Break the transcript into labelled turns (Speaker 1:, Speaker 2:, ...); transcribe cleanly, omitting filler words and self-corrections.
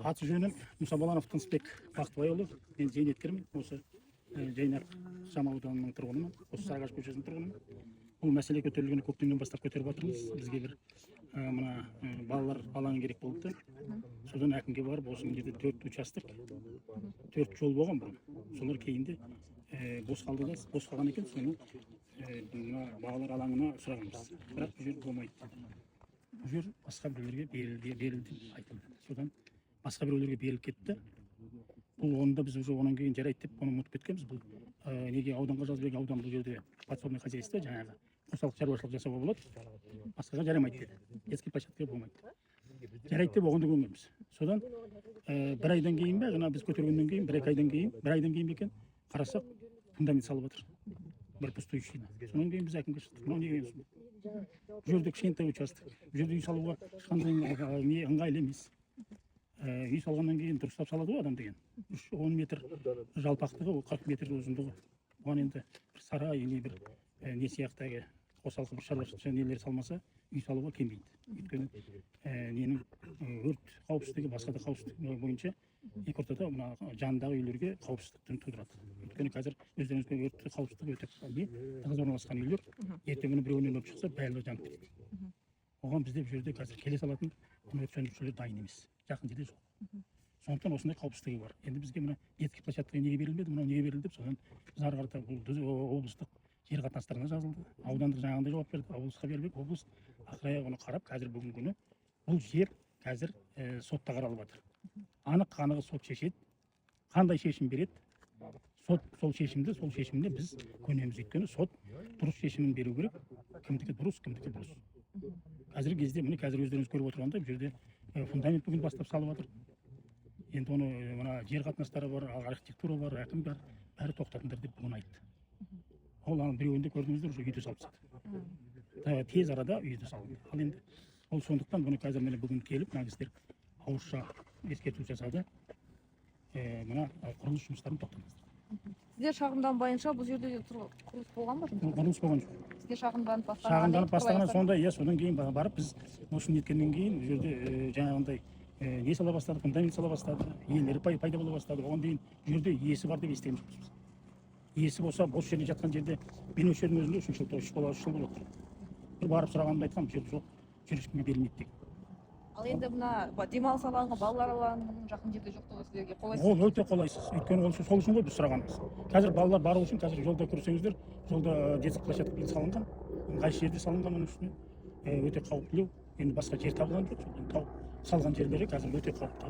Speaker 1: аты жөнім Мұсабаланов Тынысбек Бақтыбайұлы. Мен зейнеткермін. Осы Жайнақ Шама ауданының тұрғынымын. Осы Сарыағаш көшесінің тұрғынымын. Бұл мәселе көтерілгені көктемнен бастап көтеріп жатырмыз. Бізге бір мына балалар алаңы керек болды. Содан әкімге барып, осы жерде 4 участок, 4 жол болған бұрын. Солар кейінде бос қалды да, бос қалған екен. Соны мына балалар алаңына сұрағанбыз. Бірақ бұл жер болмайды. Бұл жер басқа біреулерге берілді айтылды. Содан басқа біреулерге беріліп кетті. Бұл онда біз уже онан кейін жарайды деп оны ұмытып кеткенбіз. Бұл неге ауданға жазып ек аудан бұл жерде подсобный хозяйство жаңағы қосалқы шаруашылық жасауға болады. Басқаға жарамайды деді. Детский площадка болмайды. Жарайды деп оғанды көнгенбіз. Содан бір айдан кейін бе, жаңа біз көтергеннен кейін, бір айдан кейін екен, қарасақ фундамент салып жатыр. Бір пустующий. Сонан кейін біз әкімге шықтық. Мынау неге осы? Бұл жерде кішкентай участок. Бұл жерде үй салуға ешқандай не ыңғайлы емес. Үй салғаннан кейін дұрыстап салады ғой адам деген. 10 метр жалпақтығы, 40 метр ұзындығы. Оған енді бір сарай, не бір не сияқты қосалқы бір шаруашылық нелер салмаса, үй салуға келмейді. Өйткені ненің өрт қауіпсіздігі, басқа да қауіпсіздік бойынша екі ортада мына жанындағы үйлерге қауіпсіздікті тудырады. Өйткені қазір өздеріңізге өрт қауіпсіздігі өте тығыз орналасқан үйлер, ертең күні біреуінен өрт шықса, бәрі жанып кетеді. Оған бізде бұл жерде қазір келе салатын өрт сөндірушілер дайын емес. Жақын жерде жоқ. Сондықтан осындай қауіпсіздігі бар. Енді бізге мына детский площадкаға неге берілмеді, мынау неге берілді деп, содан біз ары қарата бұл облыстық жер қатынастарына жазылды. Аудандық жаңағындай жауап берді, облысқа беріп, облыс ақыры оны қарап, қазір бүгінгі күні бұл жер қазір сотта қаралып жатыр. Анық қанығы сот шешеді, қандай шешім береді, сот сол шешімде біз көнеміз. Өйткені сот дұрыс шешімін беру керек, кімдікі дұрыс, кімдікі бұрыс. Қазіргі кезде міне қазір өздеріңіз көріп отырғандай бұл жерде фундамент бүгін бастап салып жатыр. Енді оны мына жер қатынастары бар, архитектура бар, әкім бар, бәрі тоқтатыңдар деп бүгін айтты. Ол біреуінде көрдіңіздер, уже үйді салып тастады. Тез арада үйді салды. Ал енді ол сондықтан бұны қазір міне бүгін келіп, мына кісілер ауызша ескерту жасады. Мына құрылыс жұмыстарын тоқтатыңыздар.
Speaker 2: Сіздер шағымданбайынша бұл жерде құрылыс болған ба?
Speaker 1: Құрылыс болған жоқ.
Speaker 2: Сізге
Speaker 1: шағымданып бастағаннан сонда, содан кейін барып біз осыны неткеннен кейін бұл жерде жаңағындай не сала бастады, фундамент сала бастады, иелері пайда бола бастады. Оған дейін бұл жерде иесі бар деп естіген жоқпыз. Иесі болса, бос жерде жатқан жерде мен осы жердің өзінде 3 жыл болып отыр. Бір барып сұрағанымда айтқам, жер жоқ, жер ешкімге берілмейді деген.
Speaker 2: Ал енді мына демалыс алаңы, балалар алаңының жақын жерде жоқтығы сіздерге қолайсыз?
Speaker 1: Ол өте қолайсыз. Өйткені ол сол үшін ғой біз сұрағанбыз. Қазір балалар бару үшін қазір жолда көрсеңіздер, жолда детский площадка салынған, ыңғайсыз жерде салынған, оның үстіне өте қауіптілеу. Енді басқа жер табылған жоқ. Салған жерлері қазір өте қауіпті.